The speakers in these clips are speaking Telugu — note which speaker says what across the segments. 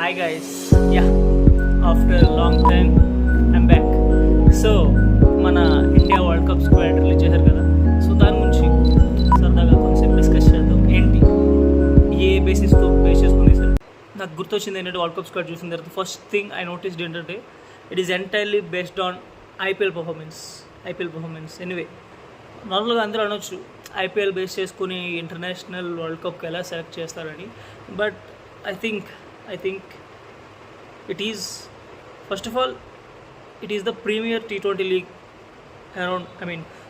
Speaker 1: Hi guys, yeah, after a long time I'm back. So మన India world cup squad release చేశారు కదా, సో దాని గురించి సరదాగా కొంచెం డిస్కస్ చేద్దాం. ఏంటి ఏ బేసిస్తో బేస్ చేసుకుని సార్ నాకు గుర్తొచ్చింది ఏంటంటే, వరల్డ్ కప్ స్క్వాడ్ చూసిన తర్వాత ఫస్ట్ థింగ్ ఐ నోటీస్డ్ ఏంటంటే it is entirely based on IPL performance. Anyway, నార్మల్గా అందరూ అనొచ్చు ఐపీఎల్ బేస్ చేసుకుని ఇంటర్నేషనల్ వరల్డ్ కప్కి ఎలా సెలెక్ట్ చేస్తారని, but I think it is, first of all, it is the premier T20 league around,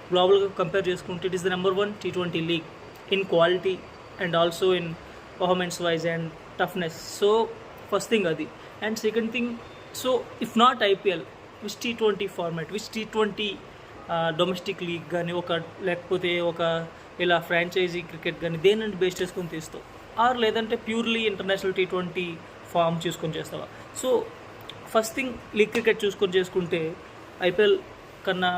Speaker 1: global compare చేసుకుంటే it is the number one T20 league in quality and also in performance wise and toughness. So first thing adi, and second thing, so if not IPL, which T20 format, which T20 domestic league కానీ లేకపోతే ఒక ఇలా ఫ్రాంచైజీ క్రికెట్ కానీ దేనిని బేస్ చేసుకొని తీస్తావు, ఆర్ లేదంటే ప్యూర్లీ ఇంటర్నేషనల్ T20 ఫామ్ చూసుకొని చేస్తావా? So first thing league cricket చేసుకుంటే ఐపీఎల్ కన్నా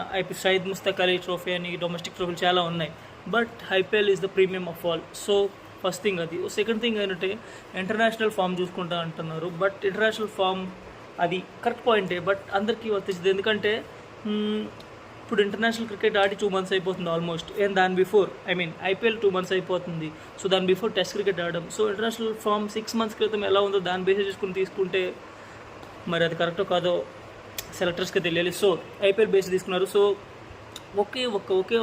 Speaker 1: షాహిద్ ముస్తక్ అలీ ట్రోఫీ అని డొమెస్టిక్ ట్రోఫీలు చాలా ఉన్నాయి, but IPL is the premium of all. So first thing అది. సెకండ్ థింగ్ ఏంటంటే ఇంటర్నేషనల్ ఫామ్ చూసుకుంటా అంటున్నారు, బట్ ఇంటర్నేషనల్ ఫామ్ అది కరెక్ట్ పాయింటే, బట్ అందరికీ వర్తిస్తుంది. ఎందుకంటే ఇప్పుడు ఇంటర్నేషనల్ క్రికెట్ ఆడి 2 months అయిపోతుంది ఆల్మోస్ట్, అండ్ దాని బిఫోర్ ఐపీఎల్ 2 months అయిపోతుంది. సో దాని బిఫోర్ టెస్ట్ క్రికెట్ ఆడడం. సో ఇంటర్నేషనల్ ఫామ్ 6 months క్రితం ఎలా ఉందో దాన్ని బేస్ చేసుకుని తీసుకుంటే మరి అది కరెక్టో కాదో సెలెక్టర్స్కి తెలియాలి. సో ఐపీఎల్ బేస్ తీసుకున్నారు. సో ఒకే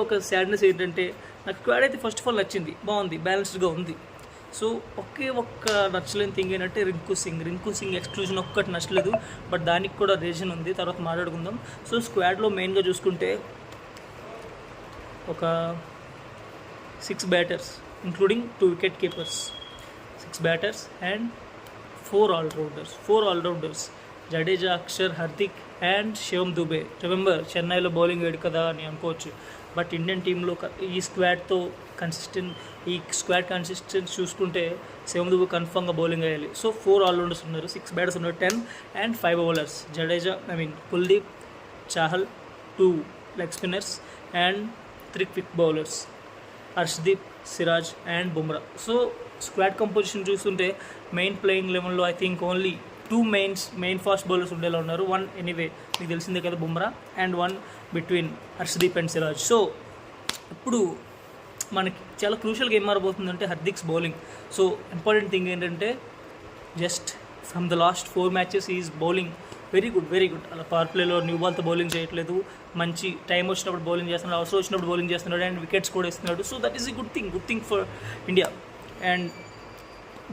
Speaker 1: ఒక సాడ్నెస్ ఏంటంటే, నాకు స్క్వాడ్ అయితే ఫస్ట్ ఆఫ్ ఆల్ నచ్చింది, బాగుంది, బ్యాలెన్స్డ్గా ఉంది. సో ఒక్క నచ్చలేని థింగ్ ఏంటంటే రింకు సింగ్ ఎక్స్క్లూజన్ ఒక్కటి నచ్చలేదు, బట్ దానికి కూడా రీజన్ ఉంది, తర్వాత మాట్లాడుకుందాం. సో స్క్వాడ్లో మెయిన్గా చూసుకుంటే ఒక 6 batters including 2 wicket keepers, 6 batters and 4 all-rounders, Jadeja, Axar, Hardik and Shivam Dube. Remember, చెన్నైలో బౌలింగ్ వేడు కదా అని అనుకోవచ్చు, బట్ ఇండియన్ టీంలో ఈ స్క్వాడ్ కన్సిస్టెన్స్ చూసుకుంటే శివం దుబే కన్ఫర్మ్గా బౌలింగ్ వేయాలి. సో 4 all-rounders ఉన్నారు, 6 batters ఉన్నారు, 10 and 5 bowlers. Jadeja, Kuldeep, Chahal, 2 leg spinners and 3 quick bowlers, Harshdeep, Siraj and Bumrah. So squad composition చూస్తుంటే మెయిన్ ప్లేయింగ్ లెవెన్లో I think only 2 main fast bowlers ఉండేలా ఉన్నారు. 1 ఎనీవే మీకు తెలిసిందే కదా, Bumrah, and 1 between Harshdeep and Siraj. So ఇప్పుడు మనకి చాలా క్రూషియల్గా ఏం మారబోతుందంటే Hardik's bowling. So important thing ఏంటంటే, just from the last 4 matches is bowling very good. అలా పవర్ ప్లేలో న్యూ బాల్తో బౌలింగ్ చేయట్లేదు, మంచి టైం వచ్చినప్పుడు బౌలింగ్ చేస్తున్నాడు, అవసరం వచ్చినప్పుడు బౌలింగ్ చేస్తున్నాడు, అండ్ వికెట్స్ కూడా ఇస్తున్నాడు. So that is a good thing for India. And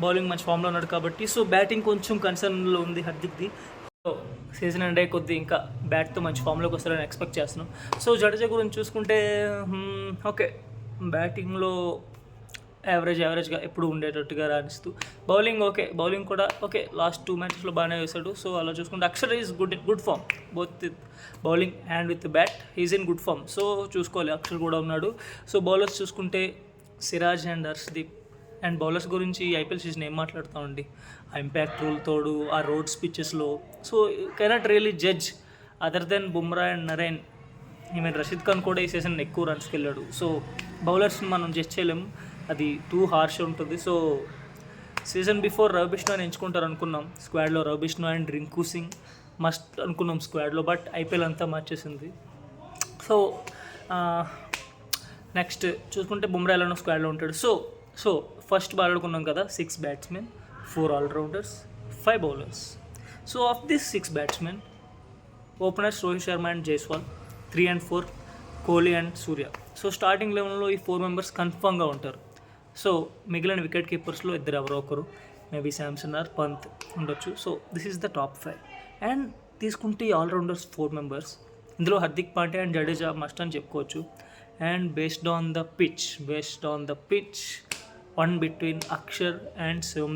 Speaker 1: bowling మంచి ఫామ్లో ఉన్నాడు కాబట్టి, సో బ్యాటింగ్ కొంచెం కన్సర్న్లో ఉంది హార్దిక్ది. సో సీజన్ ఎండ్ అయ్యే కొద్దీ ఇంకా బ్యాట్తో మంచి ఫామ్లోకి వస్తారని ఎక్స్పెక్ట్ చేస్తున్నాం. సో జడేజా గురించి చూసుకుంటే ఓకే, బ్యాటింగ్లో యావరేజ్గా ఎప్పుడు ఉండేటట్టుగా రాణిస్తూ, బౌలింగ్ కూడా ఓకే, లాస్ట్ 2 matches బాగానే వేశాడు. సో అలా చూసుకుంటే Axar is good form, both with bowling and with bat is in good form. So చూసుకోవాలి, అక్షర్ కూడా ఉన్నాడు. సో బౌలర్స్ చూసుకుంటే Siraj and Harshdeep. And bowlers గురించి ఐపీఎల్ సీజన్ ఏం మాట్లాడుతామండి, ఆ ఇంపాక్ట్ రూల్ తోడు, ఆ రోడ్స్ పిచ్చెస్లో. So cannot really judge other than Bumrah and Narine. Rashid Khan కూడా ఈ సీజన్ ఎక్కువ రన్స్కి వెళ్ళాడు. సో బౌలర్స్ని మనం జడ్జ్ చేయలేము, అది టూ హార్ష్ ఉంటుంది. So season before Ravi Bishnu అని ఎంచుకుంటారు అనుకున్నాం స్క్వాడ్లో, రవి బిష్ణు అండ్ రింకు సింగ్ మస్ట్ అనుకున్నాం స్క్వాడ్లో, బట్ ఐపీఎల్ అంతా మార్చేసింది. సో నెక్స్ట్ చూసుకుంటే బుమ్రా ఎలానో స్క్వాడ్లో ఉంటాడు. సో ఫస్ట్ మాట్లాడుకున్నాం కదా, 6 batsmen, 4 all-rounders, 5 bowlers. So of this 6 batsmen, openers Rohit Sharma and Jaiswal, 3 and 4 Kohli and Surya. So starting లెవెన్లో ఈ 4 members కన్ఫర్మ్గా ఉంటారు. సో మిగిలిన వికెట్ కీపర్స్లో ఎవరో ఒకరు, మేబీ శాంసన్ ఆర్ పంత్ ఉండొచ్చు. So this is the top 5. And తీసుకుంటే ఆల్రౌండర్స్ 4 members, ఇందులో హార్దిక్ పాండ్యా అండ్ జడేజా మస్ట్ అని చెప్పుకోవచ్చు. And based on the pitch 1 between Axar and Shivam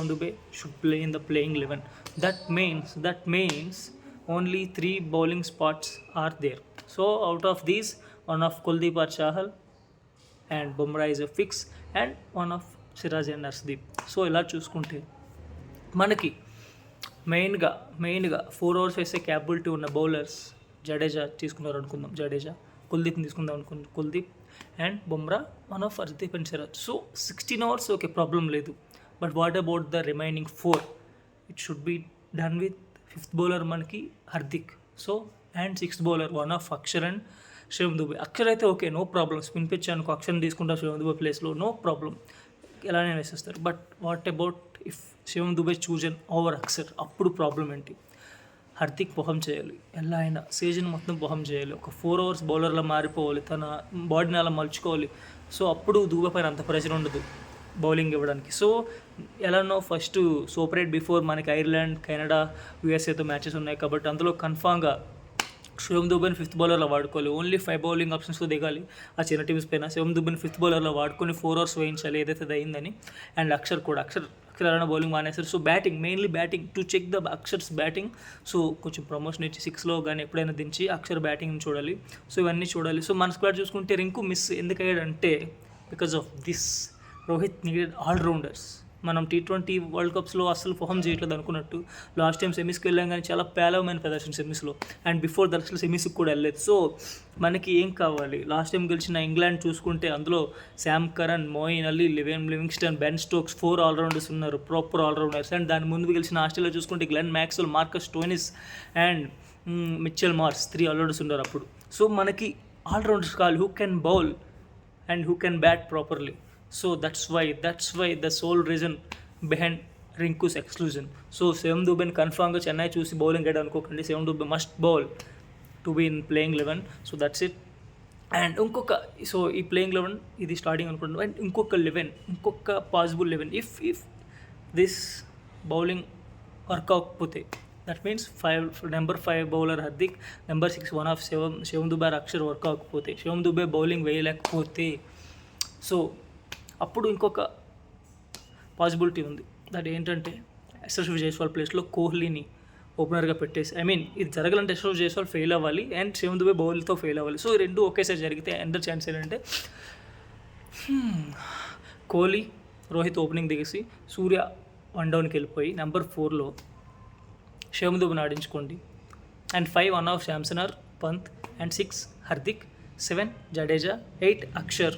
Speaker 1: Dube, should play in the playing 11. That means only 3 bowling spots are there. So out of these, one of Kuldeep or Chahal and Bumrah is a fix, and one of Siraj and Arshdeep. So ఇలా చూసుకుంటే మనకి మెయిన్గా 4 overs వేసే క్యాపబిలిటీ ఉన్న బౌలర్స్ జడేజా తీసుకున్నారు అనుకుందాం, కుల్దీప్ని తీసుకుందాం అనుకుందాం, Kuldeep and Bumrah, one of Harshdeep and Siraj. So 16 overs okay, problem లేదు, but what about the remaining 4? It should be done with 5th bowler మనకి Hardik. So and 6th bowler one of Axar and Shivam Dube. Axar అయితే okay, no problem, spin pitch అనుకో, అక్షర్ని తీసుకుంటారు శివం దుబే ప్లేస్లో, నో ప్రాబ్లం, ఎలానే వేసేస్తారు. But what about if Shivam Dube chosen over Axar? అప్పుడు ప్రాబ్లం ఏంటి? హార్దిక్ పర్ఫామ్ చేయాలి, ఎలా అయినా సీజన్ మొత్తం పర్ఫామ్ చేయాలి, ఒక 4 hours బౌలర్లో మారిపోవాలి, తన బాడీని అలా మలుచుకోవాలి. సో అప్పుడు దుబే పైన అంత ప్రెషర్ ఉండదు బౌలింగ్ ఇవ్వడానికి. సో ఎలానో ఫస్ట్ సూపర్ 8 బిఫోర్ మనకి ఐర్లాండ్, కెనడా, యూఎస్ఏతో మ్యాచెస్ ఉన్నాయి కాబట్టి అందులో కన్ఫామ్గా శివం దుబేని 5th బౌలర్లో వాడుకోవాలి. ఓన్లీ 5 బౌలింగ్ ఆప్షన్స్తో దిగాలి ఆ చిన్న టీమ్స్ పైన. శివం దుబేని 5th బౌలర్లో వాడుకొని 4 hours వేయించాలి, ఏదైతే అది అయిందని. అండ్ అక్షర్ కూడా, అక్షర్ అలానే బౌలింగ్ మానేస్తారు. So batting, mainly batting, to check the Axar's batting. So కొంచెం ప్రమోషన్ ఇచ్చి 6లో కానీ ఎప్పుడైనా దించి అక్షర్ బ్యాటింగ్ చూడాలి. సో ఇవన్నీ చూడాలి. సో మన స్క్వాడ్ చూసుకుంటే రింకు మిస్ ఎందుకు అయ్యాడంటే because of this. Rohit needed all-rounders. మనం T20 వరల్డ్ కప్స్లో అస్సలు పర్ఫామ్ చేయట్లేదు అనుకున్నట్టు. లాస్ట్ టైం సెమీస్కి వెళ్ళాం కానీ చాలా పేలవమైన ప్రదర్శన సెమీస్లో, అండ్ బిఫోర్ దట్ అసలు సెమీస్కి కూడా వెళ్ళలేదు. సో మనకి ఏం కావాలి? లాస్ట్ టైం గెలిచిన ఇంగ్లాండ్ చూసుకుంటే అందులో Sam Curran, Moeen Ali, Livingstone, Ben Stokes 4 allrounders ఉన్నారు, ప్రాపర్ ఆల్రౌండర్స్. అండ్ దాని ముందు గెలిచిన ఆస్ట్రేలియా చూసుకుంటే Glenn Maxwell, Marcus Stoinis and Mitchell Marsh 3 allrounders ఉన్నారు అప్పుడు. సో మనకి ఆల్రౌండర్స్ కావాలి, who can bowl and who can bat properly. So that's why the sole reason behind Rinku's exclusion. So Shivam దుబేని కన్ఫామ్గా చెన్నై చూసి బౌలింగ్ వేయడం అనుకోకండి. Shivam Dube must bowl to be in playing 11. So that's it. And so ఈ ప్లేయింగ్ 11 ఇది స్టార్టింగ్ అనుకుంటున్నాం. అండ్ ఇంకొక possible 11 if this bowling work అవ్వకపోతే, that means number 5 bowler Hardik, number 6 one of Shivam Dube Axar work అవ్వకపోతే, శివం దుబే బౌలింగ్ వేయలేకపోతే, సో అప్పుడు ఇంకొక పాసిబిలిటీ ఉంది. దట్ ఏంటంటే యశస్వి జైస్వాల్ ప్లేస్లో కోహ్లీని ఓపెనర్గా పెట్టేసి, ఇది జరగాలంటే యశస్వి జైస్వాల్ ఫెయిల్ అవ్వాలి అండ్ శివం దుబే బౌల్తో ఫెయిల్ అవ్వాలి. సో ఈ రెండు ఒకేసారి జరిగితే అందర్ ఛాన్స్ ఏంటంటే కోహ్లీ, రోహిత్ ఓపెనింగ్ దిగేసి సూర్య 1 downకి వెళ్ళిపోయి నెంబర్ 4లో శివం దుబేని ఆడించుకోండి. అండ్ 5 వన్ ఆఫ్ శాంసనర్, Pant and 6 Hardik, 7 Jadeja, 8 Axar,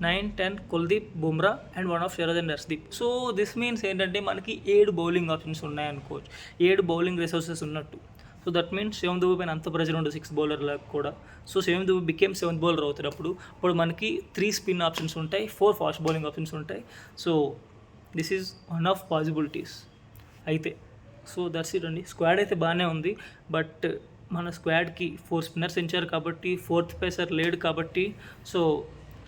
Speaker 1: 9, 10 Kuldeep, Bumrah and 1 of Sharad and Harshdeep. So this means ఏంటంటే మనకి 7 బౌలింగ్ ఆప్షన్స్ ఉన్నాయనుకోవచ్చు, 7 బౌలింగ్ రిసోర్సెస్ ఉన్నట్టు. So that means Shivam Dube పైన అంత ప్రెజర్ ఉండదు 6 బౌలర్లకు కూడా. So Shivam Dube became 7th bowler అవుతారు. అప్పుడు మనకి 3 స్పిన్ ఆప్షన్స్ ఉంటాయి, 4 ఫాస్ట్ బౌలింగ్ ఆప్షన్స్ ఉంటాయి. So this is one of possibilities అయితే. సో దట్స్ ఇట్ అండి. స్క్వాడ్ అయితే బాగానే ఉంది, బట్ మన స్క్వాడ్కి 4 స్పిన్నర్స్ ఇచ్చారు కాబట్టి, 4th పేసర్ లేడు కాబట్టి, సో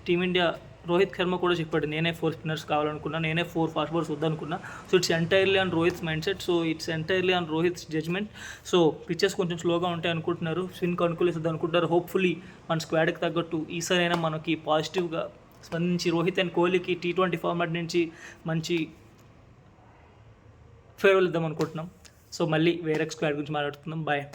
Speaker 1: టీమిండియా రోహిత్ శర్మ కూడా చెప్పాడు, నేనే 4 స్పిన్నర్స్ కావాలనుకున్నా, నేనే 4 ఫాస్ట్ బౌలర్స్ వద్దనుకున్నా. So it's entirely on Rohit's mind set. So it's entirely on Rohit's judgement. So pitches కొంచెం స్లోగా ఉంటాయి అనుకుంటున్నారు, స్పిన్కి అనుకూలిస్తుంది అనుకుంటారు. హోప్ఫుల్లీ మన స్క్వాడ్కి తగ్గట్టు ఈసారైనా మనకి పాజిటివ్గా స్పందించి రోహిత్ అండ్ కోహ్లీకి T20 ఫార్మాట్ నుంచి మంచి ఫేర్వెల్ ఇద్దాం అనుకుంటున్నాం. సో మళ్ళీ వేరే స్క్వాడ్ గురించి మాట్లాడుతున్నాం. బాయ్.